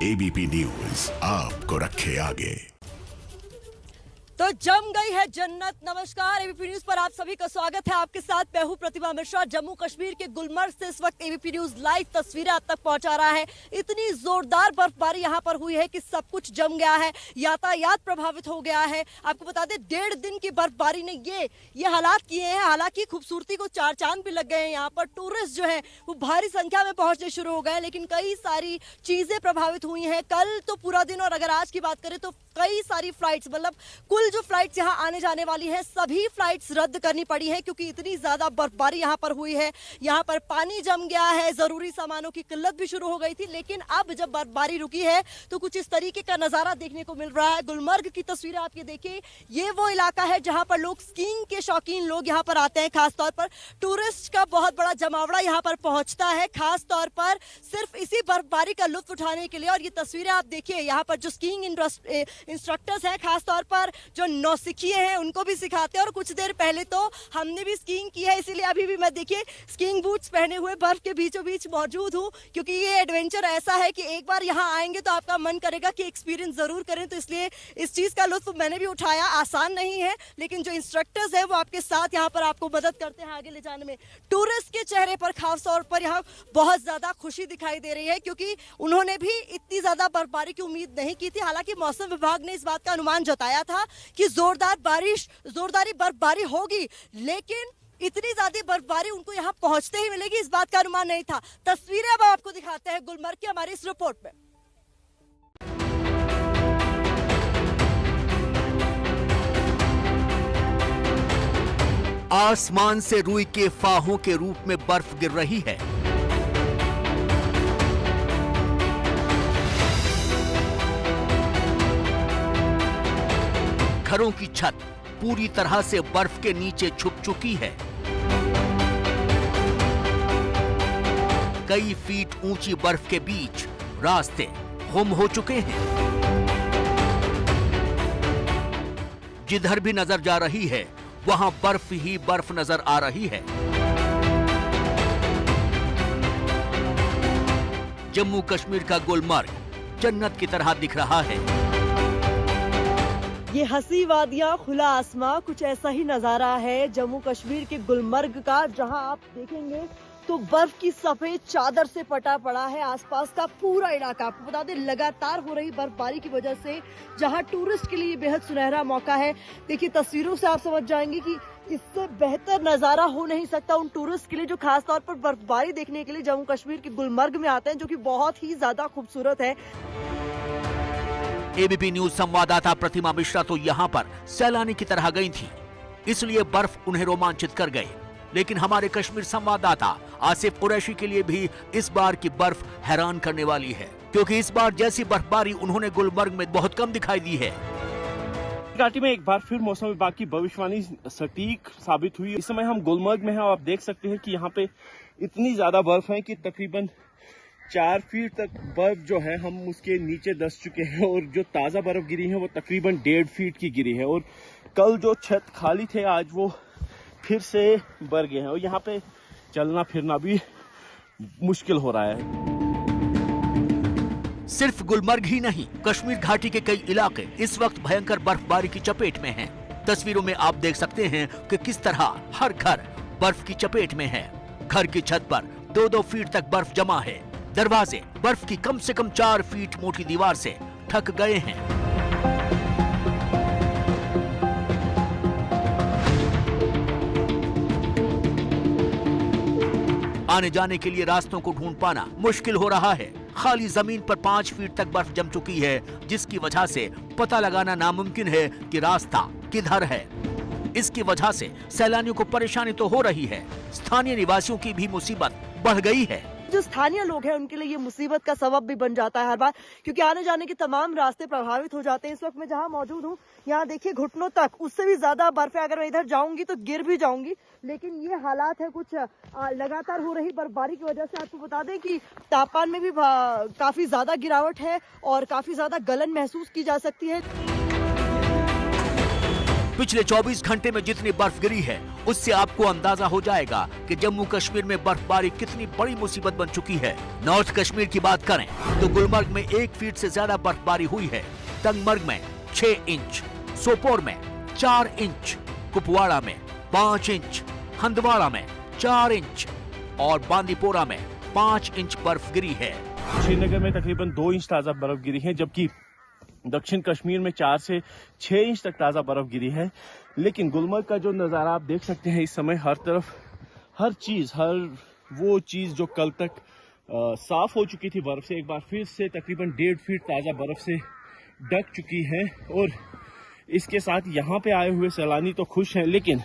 ABP News आपको रखे आगे। तो जम गई है जन्नत। नमस्कार, एबीपी न्यूज पर आप सभी का स्वागत है। आपके साथ मैं हूं प्रतिभा मिश्रा। जम्मू कश्मीर के गुलमर्ग से इस वक्त एबीपी न्यूज लाइव तस्वीरें आप तक पहुंचा रहा है। इतनी जोरदार बर्फबारी यहां पर हुई है कि सब कुछ जम गया है, यातायात प्रभावित हो गया है। आपको बता दें, 1.5 दिन की बर्फबारी ने ये हालात किए हैं। हालांकि खूबसूरती को चार चांद भी लग गए हैं। यहाँ पर टूरिस्ट जो है वो भारी संख्या में पहुंचने शुरू हो गए, लेकिन कई सारी चीजें प्रभावित हुई हैं। कल तो पूरा दिन, और अगर आज की बात करें तो कई सारी फ्लाइट्स, मतलब कुल जो फ्लाइट्स यहां आने जाने वाली हैं सभी फ्लाइट्स रद्द करनी पड़ी है, क्योंकि इतनी ज्यादा बर्फबारी यहां पर हुई है। यहां पर पानी जम गया है, जरूरी सामानों की किल्लत भी शुरू हो गई थी। लेकिन अब जब बर्फबारी रुकी है तो कुछ इस तरीके का नजारा देखने को मिल रहा है। गुलमर्ग की तस्वीरें आप ये देखिए। ये वो इलाका है जहां पर लोग, स्कीइंग के शौकीन लोग यहां पर आते हैं। खासतौर पर टूरिस्ट का बहुत बड़ा जमावड़ा यहां पर पहुंचता है, खासतौर पर सिर्फ इसी बर्फबारी का लुत्फ उठाने के लिए। और ये तस्वीरें आप देखिए, यहाँ पर जो स्कीइंग इंस्ट्रक्टर्स हैं, खासतौर पर जो नौसिखिए हैं, उनको भी सिखाते हैं। और कुछ देर पहले तो हमने भी स्कीइंग की है, इसीलिए अभी भी मैं देखिए स्कीइंग बूट्स पहने हुए बर्फ के बीचों बीच मौजूद हूँ, क्योंकि ये एडवेंचर ऐसा है कि एक बार यहाँ आएंगे तो आपका मन करेगा कि एक्सपीरियंस जरूर करें। तो इसलिए इस चीज का लुत्फ मैंने भी उठाया। आसान नहीं है, लेकिन जो इंस्ट्रक्टर्स है वो आपके साथ यहाँ पर आपको मदद करते हैं आगे ले जाने में। टूरिस्ट के चेहरे पर खासतौर पर यहाँ बहुत ज्यादा खुशी दिखाई दे रही है, क्योंकि उन्होंने भी इतनी ज्यादा बर्फबारी की उम्मीद नहीं की थी। हालांकि मौसम विभाग ने इस बात का अनुमान जताया था कि जोरदारी बर्फबारी होगी, लेकिन इतनी ज्यादा बर्फबारी उनको यहाँ पहुंचते ही मिलेगी, इस बात का अनुमान नहीं था। तस्वीरें अब आपको दिखाते हैं गुलमर्ग की हमारी इस रिपोर्ट में। आसमान से रुई के फाहों के रूप में बर्फ गिर रही है। घरों की छत पूरी तरह से बर्फ के नीचे छुप चुकी है। कई फीट ऊंची बर्फ के बीच रास्ते गुम हो चुके हैं। जिधर भी नजर जा रही है वहां बर्फ ही बर्फ नजर आ रही है। जम्मू कश्मीर का गुलमर्ग जन्नत की तरह दिख रहा है। ये हंसी वादियां, खुला आसमां, कुछ ऐसा ही नजारा है जम्मू कश्मीर के गुलमर्ग का, जहां आप देखेंगे तो बर्फ की सफेद चादर से पटा पड़ा है आसपास का पूरा इलाका। आपको बता दें, लगातार हो रही बर्फबारी की वजह से जहां टूरिस्ट के लिए बेहद सुनहरा मौका है। देखिए, तस्वीरों से आप समझ जाएंगे कि इससे बेहतर नजारा हो नहीं सकता उन टूरिस्ट के लिए जो खासतौर पर बर्फबारी देखने के लिए जम्मू कश्मीर के गुलमर्ग में आते हैं, जो कि बहुत ही ज्यादा खूबसूरत है। एबीपी न्यूज संवाददाता प्रतिमा मिश्रा तो यहाँ पर सैलानी की तरह गई थी, इसलिए बर्फ उन्हें रोमांचित कर गए। लेकिन हमारे कश्मीर संवाददाता आसिफ कुरैशी के लिए भी इस बार की बर्फ हैरान करने वाली है, क्योंकि इस बार जैसी बर्फबारी उन्होंने गुलमर्ग में बहुत कम दिखाई दी है। घाटी में एक बार फिर मौसम विभाग की भविष्यवाणी सटीक साबित हुई। इस समय हम गुलमर्ग में हैं और आप देख सकते हैं कि यहाँ पे इतनी ज्यादा बर्फ है कि तकरीबन 4 फीट तक बर्फ जो है हम उसके नीचे दस चुके हैं, और जो ताज़ा बर्फ गिरी है वो तकरीबन 1.5 फीट की गिरी है। और कल जो छत खाली थे आज वो फिर से भर गए हैं, और यहाँ पे चलना फिरना भी मुश्किल हो रहा है। सिर्फ गुलमर्ग ही नहीं, कश्मीर घाटी के कई इलाके इस वक्त भयंकर बर्फबारी की चपेट में हैं। तस्वीरों में आप देख सकते हैं कि किस तरह हर घर बर्फ की चपेट में है। घर की छत पर 2-2 फीट तक बर्फ जमा है। दरवाजे बर्फ की कम से कम 4 फीट मोटी दीवार से ढक गए हैं। आने जाने के लिए रास्तों को ढूंढ पाना मुश्किल हो रहा है। खाली जमीन पर 5 फीट तक बर्फ जम चुकी है, जिसकी वजह से पता लगाना नामुमकिन है कि रास्ता किधर है। इसकी वजह से सैलानियों को परेशानी तो हो रही है, स्थानीय निवासियों की भी मुसीबत बढ़ गई है। जो स्थानीय लोग हैं उनके लिए ये मुसीबत का सबब भी बन जाता है हर बार, क्योंकि आने जाने के तमाम रास्ते प्रभावित हो जाते हैं। इस वक्त मैं जहां मौजूद हूं, यहाँ देखिए घुटनों तक, उससे भी ज्यादा बर्फ है। अगर मैं इधर जाऊंगी तो गिर भी जाऊंगी, लेकिन ये हालात है कुछ लगातार हो रही बर्फबारी की वजह से। आपको बता दें कि तापमान में भी काफी ज्यादा गिरावट है और काफी ज्यादा गलन महसूस की जा सकती है। पिछले 24 घंटे में जितनी बर्फ गिरी है उससे आपको अंदाजा हो जाएगा कि जम्मू कश्मीर में बर्फबारी कितनी बड़ी मुसीबत बन चुकी है। नॉर्थ कश्मीर की बात करें तो गुलमर्ग में 1 फीट से ज्यादा बर्फबारी हुई है। तंगमर्ग में 6 इंच, सोपोर में 4 इंच, कुपवाड़ा में 5 इंच, हंदवाड़ा में 4 इंच और बांदीपोरा में 5 इंच बर्फ गिरी है। श्रीनगर में तकरीबन 2 इंच ताजा बर्फ गिरी है, जबकि दक्षिण कश्मीर में 4 से 6 इंच तक ताजा बर्फ गिरी है। लेकिन गुलमर्ग का जो नज़ारा आप देख सकते हैं, इस समय हर तरफ हर वो चीज़ जो कल तक साफ हो चुकी थी बर्फ से, एक बार फिर से तकरीबन 1.5 फीट ताजा बर्फ से ढक चुकी है। और इसके साथ यहाँ पे आए हुए सैलानी तो खुश हैं, लेकिन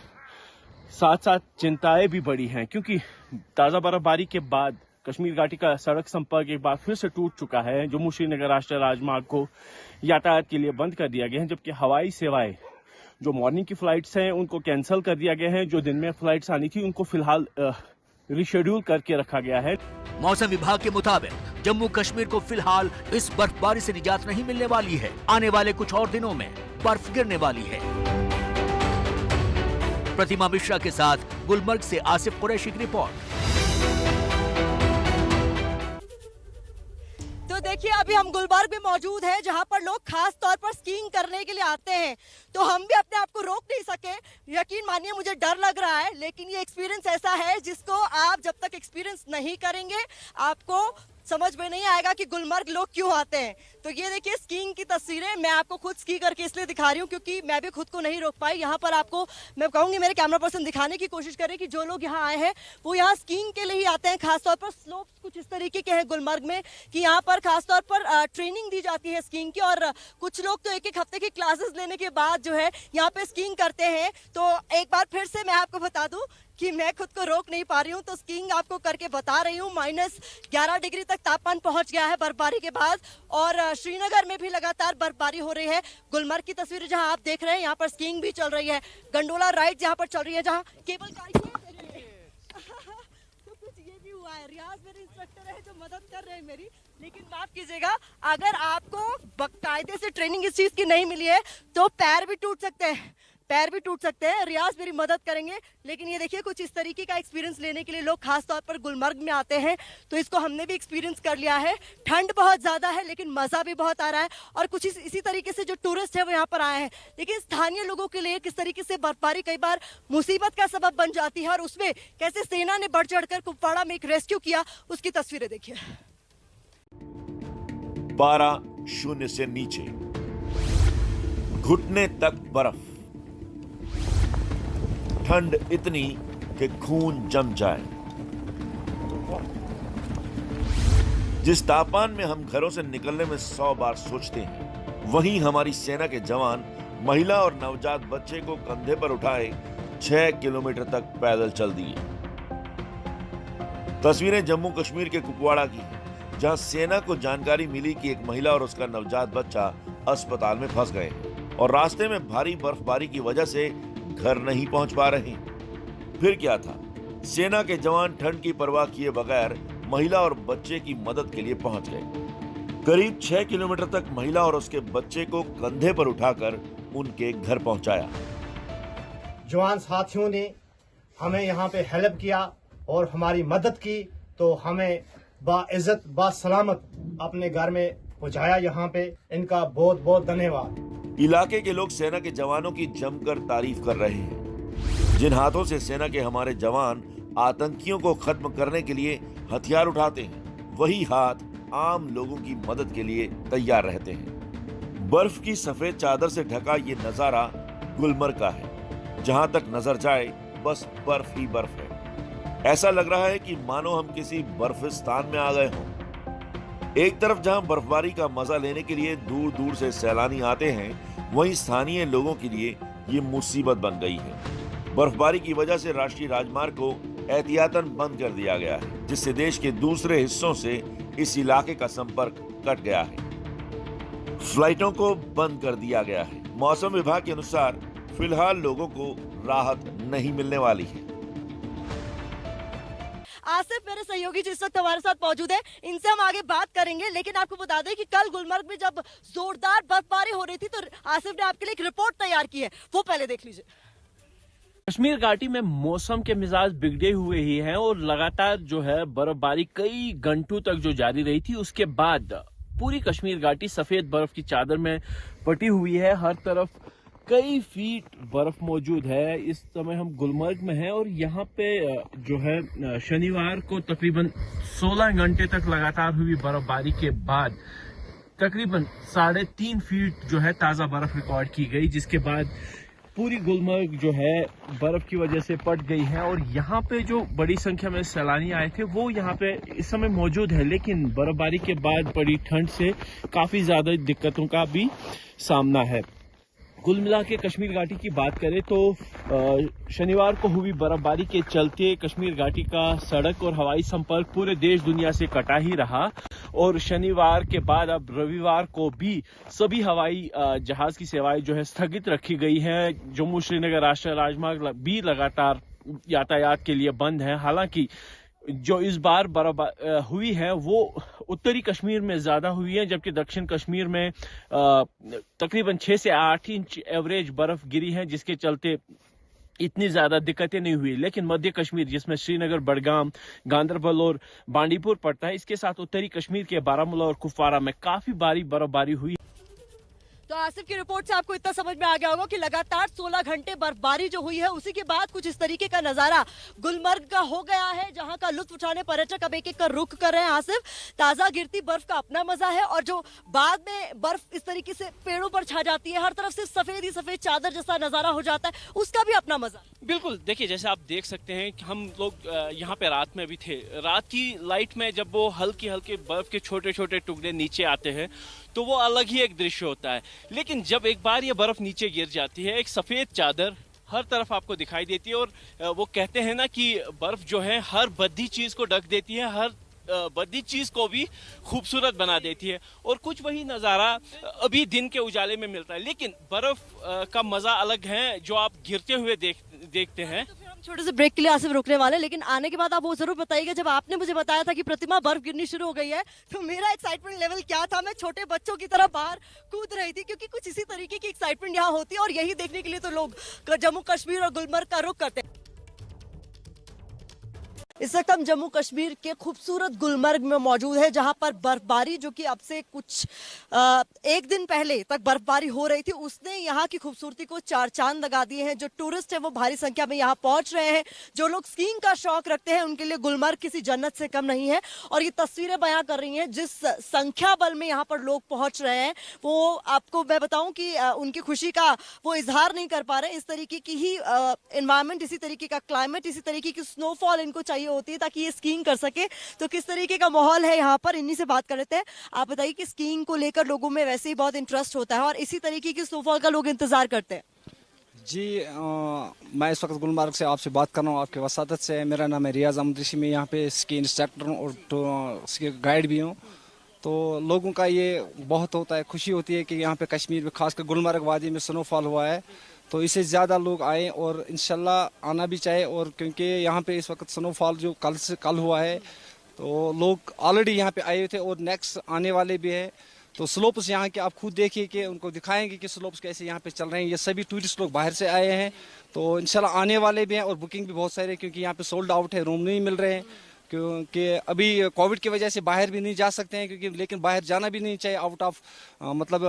साथ साथ चिंताएं भी बड़ी हैं, क्योंकि ताज़ा बर्फबारी के बाद कश्मीर घाटी का सड़क संपर्क एक बार फिर से टूट चुका है। जम्मू श्रीनगर राष्ट्रीय राजमार्ग को यातायात के लिए बंद कर दिया गया है, जबकि हवाई सेवाएं जो मॉर्निंग की फ्लाइट्स हैं उनको कैंसिल कर दिया गया है। जो दिन में फ्लाइट्स आनी थी उनको फिलहाल रिशेड्यूल करके रखा गया है। मौसम विभाग के मुताबिक जम्मू कश्मीर को फिलहाल इस बर्फबारी से निजात नहीं मिलने वाली है। आने वाले कुछ और दिनों में बर्फ गिरने वाली है। प्रतिमा मिश्रा के साथ गुलमर्ग से आसिफ कुरैशी की रिपोर्ट। तो देखिए, अभी हम गुलमर्ग में मौजूद हैं, जहां पर लोग खास तौर पर स्कीइंग करने के लिए आते हैं। तो हम भी अपने आप को रोक नहीं सके। यकीन मानिए मुझे डर लग रहा है, लेकिन ये एक्सपीरियंस ऐसा है जिसको आप जब तक एक्सपीरियंस नहीं करेंगे आपको समझ में नहीं आएगा कि गुलमर्ग लोग क्यों आते हैं। तो ये देखिए स्कीइंग की तस्वीरें, मैं आपको खुद स्की करके इसलिए दिखा रही हूँ क्योंकि मैं भी खुद को नहीं रोक पाई। यहाँ पर आपको मैं कहूँगी मेरे कैमरा पर्सन दिखाने की कोशिश करें कि जो लोग यहाँ आए हैं वो यहाँ स्कीइंग के लिए ही आते हैं। खासतौर पर स्लोप्स कुछ इस तरीके के हैं गुलमर्ग में कि यहाँ पर खासतौर पर ट्रेनिंग दी जाती है स्कीइंग की, और कुछ लोग तो 1-1 हफ्ते की क्लासेस लेने के बाद जो है यहाँ पे स्कीइंग करते हैं। तो एक बार फिर से मैं आपको बता दूं कि मैं खुद को रोक नहीं पा रही हूँ, तो स्कीइंग आपको करके बता रही हूँ। -11 डिग्री तक तापमान पहुंच गया है बर्फबारी के बाद, और श्रीनगर में भी लगातार बर्फबारी हो रही है। गुलमर्ग की तस्वीरें जहां आप देख रहे हैं, यहाँ पर स्कीइंग भी चल रही है। गंडोला राइड जहां पर चल रही है, जहां केबल कार तो कुछ ये भी हुआ है। रियाज मेरे इंस्ट्रक्टर है जो मदद कर रहे हैं मेरी, लेकिन माफ कीजिएगा अगर आपको बाकायदे से ट्रेनिंग इस चीज की नहीं मिली है तो पैर भी टूट सकते हैं, पैर भी टूट सकते हैं। रियाज मेरी मदद करेंगे। लेकिन ये देखिए कुछ इस तरीके का एक्सपीरियंस लेने के लिए लोग खास तौर पर गुलमर्ग में आते हैं, तो इसको हमने भी एक्सपीरियंस कर लिया है। ठंड बहुत ज्यादा है लेकिन मजा भी बहुत आ रहा है, और कुछ इसी तरीके से जो टूरिस्ट है वो यहाँ पर आए हैं। लेकिन स्थानीय लोगों के लिए किस तरीके से बर्फबारी कई बार मुसीबत का सबब बन जाती है, और उसमें कैसे सेना ने बढ़ चढ़कर कुपवाड़ा में एक रेस्क्यू किया, उसकी तस्वीरें देखिए। 12 शून्य से नीचे, घुटने तक बर्फ, ठंड इतनी कि खून जम जाए। जिस तापमान में हम घरों से निकलने में 100 बार सोचते हैं, वहीं हमारी सेना के जवान महिला और नवजात बच्चे को कंधे पर उठाए 6 किलोमीटर तक पैदल चल दिए। तस्वीरें जम्मू कश्मीर के कुपवाड़ा की हैं, जहां सेना को जानकारी मिली कि एक महिला और उसका नवजात बच्चा अस्पताल में फंस गए और रास्ते में भारी बर्फबारी की वजह से घर नहीं पहुंच पा रहे। फिर क्या था, सेना के जवान ठंड की परवाह किए बगैर महिला और बच्चे की मदद के लिए पहुंच गए। करीब 6 किलोमीटर तक महिला और उसके बच्चे को कंधे पर उठाकर उनके घर पहुंचाया। जवान साथियों ने हमें यहाँ पे हेल्प किया और हमारी मदद की, तो हमें बाइज्जत बासलामत अपने घर में पहुंचाया। यहाँ पे इनका बहुत बहुत धन्यवाद। इलाके के लोग सेना के जवानों की जमकर तारीफ कर रहे हैं। जिन हाथों से सेना के हमारे जवान आतंकियों को खत्म करने के लिए हथियार उठाते हैं, वही हाथ आम लोगों की मदद के लिए तैयार रहते हैं। बर्फ की सफेद चादर से ढका ये नजारा गुलमर्ग का है। जहां तक नजर जाए बस बर्फ ही बर्फ है। ऐसा लग रहा है कि मानो हम किसी बर्फिस्तान में आ गए हों। एक तरफ जहां बर्फबारी का मजा लेने के लिए दूर दूर से सैलानी आते हैं, वहीं स्थानीय लोगों के लिए ये मुसीबत बन गई है। बर्फबारी की वजह से राष्ट्रीय राजमार्ग को एहतियातन बंद कर दिया गया है, जिससे देश के दूसरे हिस्सों से इस इलाके का संपर्क कट गया है। फ्लाइटों को बंद कर दिया गया है। मौसम विभाग के अनुसार फिलहाल लोगों को राहत नहीं मिलने वाली है। आसिफ मेरे सहयोगी जिस वक्त हमारे साथ मौजूद है, इनसे हम आगे बात करेंगे। लेकिन आपको बता दें कि कल गुलमर्ग में जब जोरदार बर्फबारी हो रही थी तो आसिफ ने आपके लिए एक रिपोर्ट तैयार की है, वो पहले देख लीजिए। कश्मीर घाटी में मौसम के मिजाज बिगड़े हुए ही हैं और लगातार जो है बर्फबारी कई घंटों तक जो जारी रही थी, उसके बाद पूरी कश्मीर घाटी सफेद बर्फ की चादर में पटी हुई है। हर तरफ कई फीट बर्फ मौजूद है। इस समय हम गुलमर्ग में हैं और यहाँ पे जो है शनिवार को तकरीबन 16 घंटे तक लगातार हुई बर्फबारी के बाद तकरीबन 3.5 फीट जो है ताज़ा बर्फ रिकॉर्ड की गई, जिसके बाद पूरी गुलमर्ग जो है बर्फ की वजह से पट गई है। और यहाँ पे जो बड़ी संख्या में सैलानी आए थे वो यहाँ पे इस समय मौजूद है, लेकिन बर्फबारी के बाद पड़ी ठंड से काफ़ी ज़्यादा दिक्कतों का भी सामना है। कुल मिला के कश्मीर घाटी की बात करें तो शनिवार को हुई बर्फबारी के चलते कश्मीर घाटी का सड़क और हवाई संपर्क पूरे देश दुनिया से कटा ही रहा। और शनिवार के बाद अब रविवार को भी सभी हवाई जहाज की सेवाएं जो है स्थगित रखी गई हैं। जम्मू श्रीनगर राष्ट्रीय राजमार्ग भी लगातार यातायात के लिए बंद है। हालांकि जो इस बार बर्फ हुई है वो उत्तरी कश्मीर में ज्यादा हुई है, जबकि दक्षिण कश्मीर में तकरीबन 6 से 8 इंच एवरेज बर्फ गिरी है, जिसके चलते इतनी ज्यादा दिक्कतें नहीं हुई। लेकिन मध्य कश्मीर जिसमें श्रीनगर, बडगाम, गांदरबल और बांडीपुर पड़ता है, इसके साथ उत्तरी कश्मीर के बारामूला और कुपवारा में काफी भारी बर्फबारी हुई। तो आसिफ की रिपोर्ट से आपको इतना समझ में आ गया होगा कि लगातार 16 घंटे बर्फबारी जो हुई है उसी के बाद कुछ इस तरीके का नजारा गुलमर्ग का हो गया है, जहां का लुत्फ उठाने पर्यटक अब एक एक का रुख कर रहे हैं। आसिफ, ताजा गिरती बर्फ का अपना मजा है और जो बाद में बर्फ इस तरीके से पेड़ों पर छा जाती है, हर तरफ से सफेद ही सफेद चादर जैसा नजारा हो जाता है, उसका भी अपना मजा। बिल्कुल, देखिए जैसे आप देख सकते हैं कि हम लोग यहाँ पे रात में भी थे। रात की लाइट में जब वो हल्की हल्की बर्फ के छोटे छोटे टुकड़े नीचे आते हैं तो वो अलग ही एक दृश्य होता है। लेकिन जब एक बार ये बर्फ नीचे गिर जाती है, एक सफेद चादर हर तरफ आपको दिखाई देती है। और वो कहते हैं ना कि बर्फ जो है हर बद्दी चीज को ढक देती है, हर बद्दी चीज को भी खूबसूरत बना देती है। और कुछ वही नज़ारा अभी दिन के उजाले में मिलता है, लेकिन बर्फ का मजा अलग है जो आप गिरते हुए देखते हैं। तो फिर हम छोटे से ब्रेक के लिए आसिफ रुकने वाले, लेकिन आने के बाद आप वो जरूर बताइएगा, जब आपने मुझे बताया था कि प्रतिमा बर्फ गिरनी शुरू हो गई है तो मेरा एक्साइटमेंट लेवल क्या था। मैं छोटे बच्चों की तरह बाहर कूद रही थी, क्योंकि कुछ इसी तरीके की एक्साइटमेंट यहाँ होती है और यही देखने के लिए तो लोग जम्मू कश्मीर और गुलमर्ग का रुख करते हैं। इस वक्त हम जम्मू कश्मीर के खूबसूरत गुलमर्ग में मौजूद है, जहां पर बर्फबारी जो कि अब से कुछ एक दिन पहले तक बर्फबारी हो रही थी, उसने यहां की खूबसूरती को चार चांद लगा दिए हैं। जो टूरिस्ट हैं वो भारी संख्या में यहां पहुंच रहे हैं। जो लोग स्कीइंग का शौक रखते हैं उनके लिए गुलमर्ग किसी जन्नत से कम नहीं है। और ये तस्वीरें बयां कर रही हैं जिस संख्या बल में यहाँ पर लोग पहुंच रहे हैं, वो आपको मैं बताऊं कि उनकी खुशी का वो इजहार नहीं कर पा रहे। इस तरीके की ही एनवायरमेंट, इसी तरीके का क्लाइमेट, इसी तरीके की स्नोफॉल इनको चाहिए होती है ताकि ये स्कीइंग कर सके। तो किस तरीके का माहौल है यहाँ पर, इन्हीं से बात कर लेते हैं। आप बताइए कि स्कीइंग को लेकर लोगों में वैसे ही बहुत इंटरेस्ट होता है और इसी तरीके की स्नोफॉल का लोग इंतजार करते हैं। जी मैं इस वक्त गुलमर्ग से आपसे बात कर रहा हूँ आपके वसादत से। मेरा नाम है रियाज अहमद ऋषि, मैं यहाँ पे स्की इंस्ट्रक्टर हूँ और गाइड भी हूँ। तो लोगों का ये बहुत होता है, खुशी होती है कि यहाँ पे कश्मीर में खासकर गुलमर्ग वादी में स्नोफॉल हुआ है, तो इससे ज़्यादा लोग आए और इंशाल्लाह आना भी चाहिए। और क्योंकि यहाँ पे इस वक्त स्नोफॉल जो कल हुआ है, तो लोग ऑलरेडी यहाँ पे आए थे और नेक्स्ट आने वाले भी है। तो स्लोप्स यहाँ के आप खुद देखिए कि उनको दिखाएंगे कि स्लोप्स कैसे यहाँ पे चल रहे हैं। ये सभी टूरिस्ट लोग बाहर से आए हैं, तो इंशाल्लाह आने वाले भी हैं और बुकिंग भी बहुत सारे, क्योंकि यहाँ पे सोल्ड आउट है, रूम नहीं मिल रहे हैं। क्योंकि अभी कोविड की वजह से बाहर भी नहीं जा सकते हैं, क्योंकि लेकिन बाहर जाना भी नहीं चाहिए, आउट ऑफ मतलब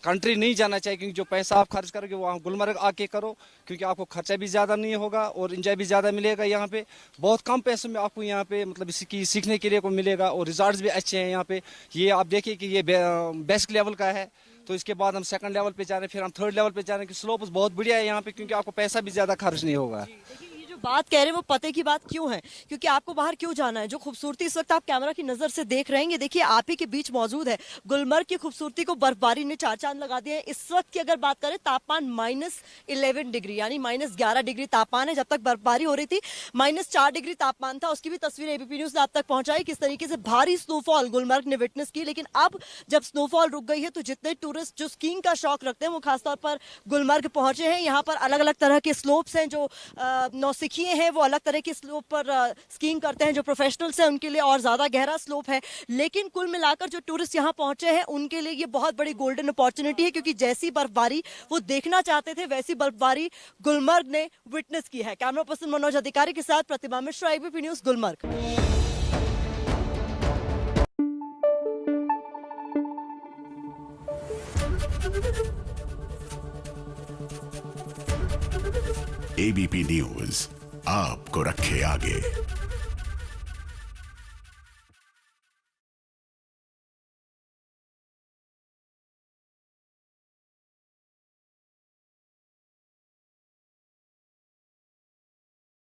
कंट्री नहीं जाना चाहिए, क्योंकि जो पैसा आप खर्च करोगे वहाँ गुलमर्ग आके करो, क्योंकि आपको खर्चा भी ज़्यादा नहीं होगा और एंजॉय भी ज़्यादा मिलेगा। यहाँ पे बहुत कम पैसों में आपको यहाँ पे मतलब इसकी सीखने के लिए को मिलेगा और रिजल्ट्स भी अच्छे हैं यहाँ पे। ये आप देखिए कि ये बेस्ट लेवल का है। तो इसके बाद हम सेकंड लेवल पे जा रहे हैं, फिर हम थर्ड लेवल पे जा रहे हैं कि स्लोप्स बहुत बढ़िया है यहाँ पे, क्योंकि आपको पैसा भी ज़्यादा खर्च नहीं होगा। बात कह रहे हैं वो पते की बात क्यों है, क्योंकि आपको बाहर क्यों जाना है। जो खूबसूरती इस वक्त आप कैमरा की नजर से देख रहे हैं, ये देखिए आप ही के बीच मौजूद है। गुलमर्ग की खूबसूरती को बर्फबारी ने चार चांद लगा दिए हैं। इस वक्त की अगर बात करें, तापमान -11 डिग्री यानी -11 डिग्री तापमान है। जब तक बर्फबारी हो रही थी -4 डिग्री तापमान था। उसकी भी तस्वीर एबीपी न्यूज ने आप तक पहुंचाई, किस तरीके से भारी स्नोफॉल गुलमर्ग ने विटनेस की। लेकिन अब जब स्नोफॉल रुक गई है तो जितने टूरिस्ट जो स्कीइंग का शौक रखते हैं वो खासतौर पर गुलमर्ग पहुंचे हैं। यहाँ पर अलग अलग तरह के स्लोप्स हैं जो नौसिखिया किए हैं वो अलग तरह के स्लोप पर स्कीइंग करते हैं। जो प्रोफेशनल्स हैं उनके लिए और ज़्यादा गहरा स्लोप है, लेकिन कुल मिलाकर जो टूरिस्ट यहाँ पहुंचे हैं उनके लिए ये बहुत बड़ी गोल्डन अपॉर्चुनिटी है, क्योंकि जैसी बर्फबारी वो देखना चाहते थे वैसी बर्फबारी गुलमर्ग ने विटनेस की है। कैमरा पर्सन मनोज अधिकारी के साथ Pratibha Mishra, ABP News, Gulmarg. ABP News आपको रखे आगे।